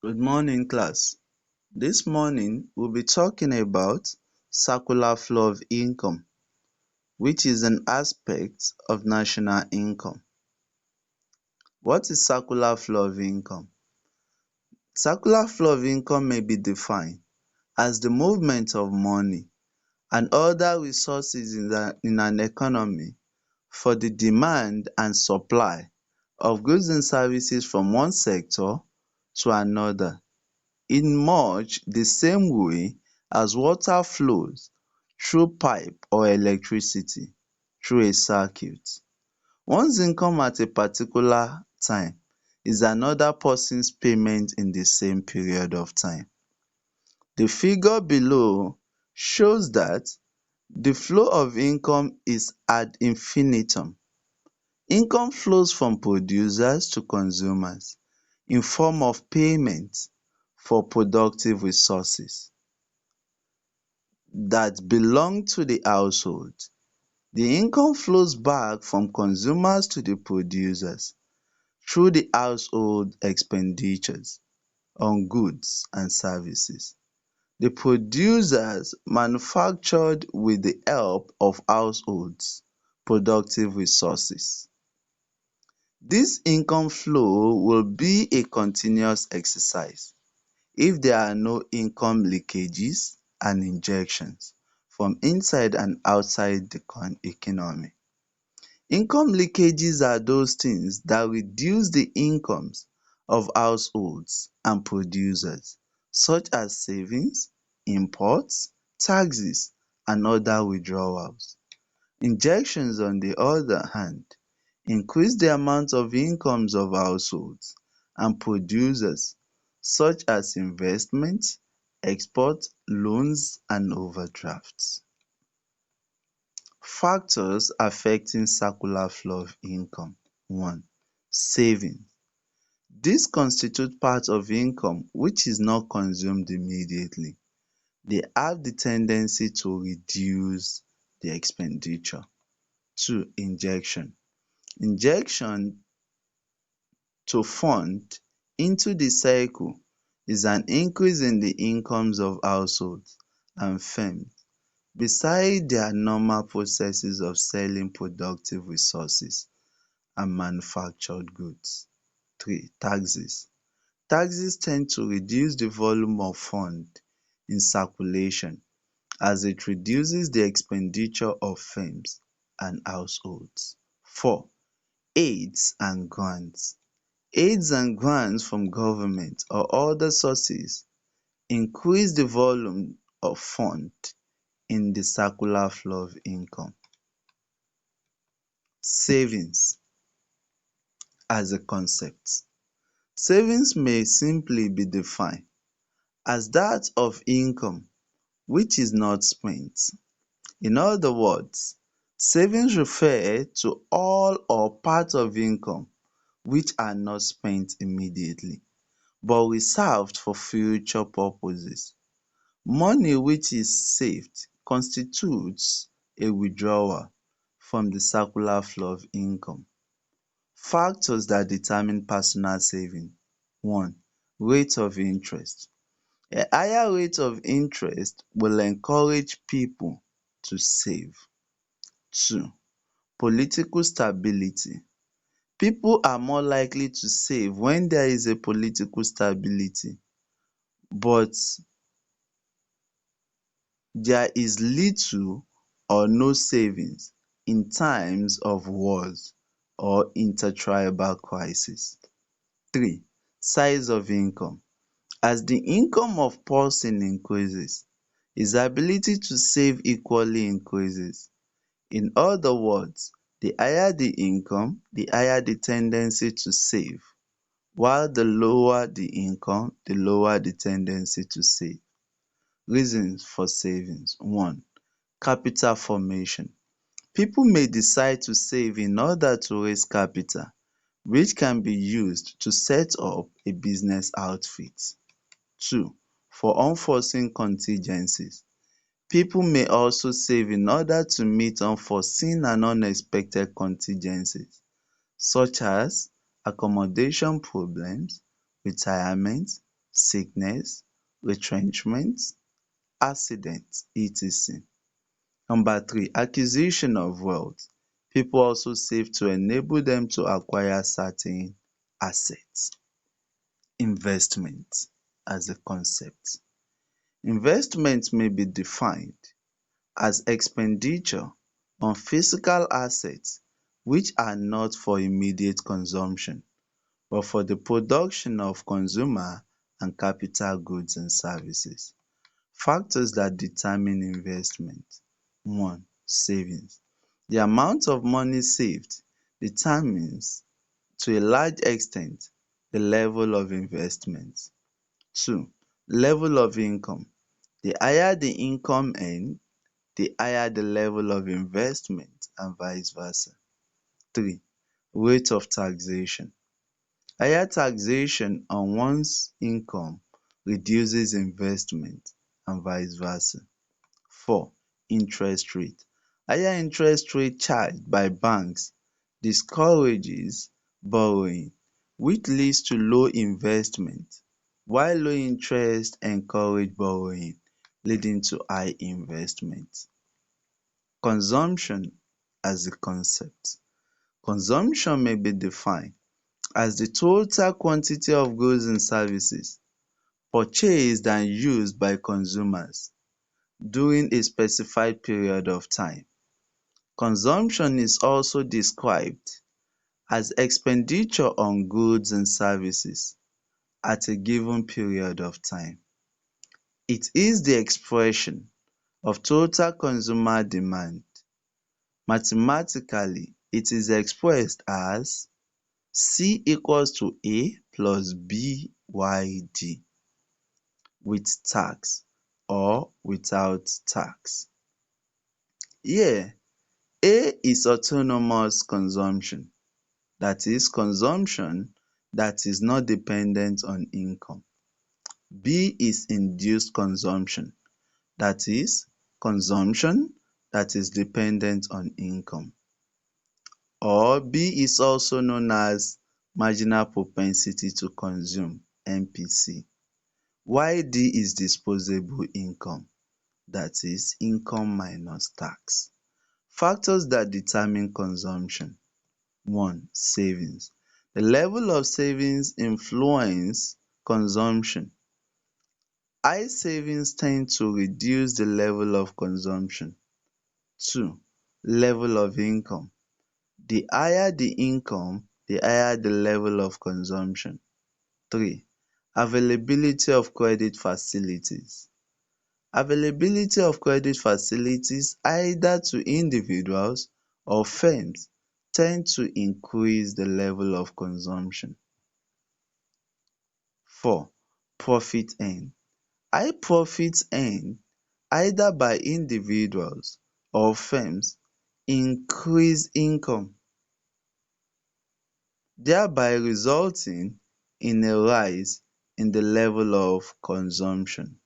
Good morning, class. This morning, we'll be talking about circular flow of income, which is an aspect of national income. What is circular flow of income? Circular flow of income may be defined as the movement of money and other resources in an economy for the demand and supply of goods and services from one sector to another in much the same way as water flows through pipe or electricity through a circuit. One's income at a particular time is another person's payment in the same period of time. The figure below shows that the flow of income is ad infinitum. Income flows from producers to consumers in form of payment for productive resources that belong to the household. The income flows back from consumers to the producers through the household expenditures on goods and services. The producers manufactured with the help of households' productive resources. This income flow will be a continuous exercise if there are no income leakages and injections from inside and outside the economy. Income leakages are those things that reduce the incomes of households and producers, such as savings, imports, taxes, and other withdrawals. Injections, on the other hand, increase the amount of incomes of households and producers, such as investment, export, loans, and overdrafts. Factors affecting circular flow of income. 1. Saving. Dis constitute part of income which is not consumed immediately. They have the tendency to reduce the expenditure. 2. Injection. Injection to fund into the cycle is an increase in the incomes of households and firms beside their normal processes of selling productive resources and manufactured goods. 3. Taxes. Taxes ten d to reduce the volume of fund in circulation as it reduces the expenditure of firms and households. 4. Aids and grants. Aids and grants from government or other sources increase the volume of fund in the circular flow of income. Savings as a concept. Savings may simply be defined as that of income which is not spent. In other words, savings refer to all or part of income which are not spent immediately but reserved for future purposes. Money which is saved constitutes a withdrawal from the circular flow of income. Factors that determine personal saving. 1. Rate of interest. A higher rate of interest will encourage people to save. 2. Political stability. People are more likely to save when there is a political stability but there is little or no savings in times of wars or intertribal crisis. 3. Size of income. As the income of person increases, his ability to save equally increases. In other words, the higher the income, the higher the tendency to save, while the lower the income, the lower the tendency to save. Reasons for savings. 1. Capital formation. People may decide to save in order to raise capital which can be used to set up a business outfit. 2. For unforeseen contingencies. People may also save in order to meet unforeseen and unexpected contingencies such as accommodation problems, retirement, sickness, retrenchment, accident, etc. Number three, acquisition of wealth. People also save to enable them to acquire certain assets. Investment as a concept. Investment may be defined as expenditure on physical assets which are not for immediate consumption but for the production of consumer and capital goods and services. Factors that determine investment. One, savings. The amount of money saved determines to a large extent the level of investment. Two, level of income. The higher the income earned, the higher the level of investment and vice versa. Three, rate of taxation. Higher taxation on one's income reduces investment and vice versa. Four, interest rate. Higher interest rate charged by banks discourages borrowing which leads to low investment while low interest encourage borrowing leading to high investment. Consumption as a concept. Consumption may be defined as the total quantity of goods and services purchased and used by consumers during a specified period of time. Consumption is also described as expenditure on goods and services at a given period of time. It is the expression of total consumer demand. Mathematically, it is expressed as C equals to A plus BYD with tax or without tax. Here, A is autonomous consumption, that is consumption that is not dependent on income. B is induced consumption, that is consumption that is dependent on income. Or B is also known as marginal propensity to consume (MPC), while D is disposable income, that is income minus tax. Factors that determine consumption. One, savings. The level of savings influence consumption. High savings tend to reduce the level of consumption. Two, level of income. The higher the income, the higher the level of consumption. Three, availability of credit facilities. Availability of credit facilities either to individuals or firms tend to increase the level of consumption. Four, profit earned. High profits earned either by individuals or firms increase income, thereby resulting in a rise in the level of consumption.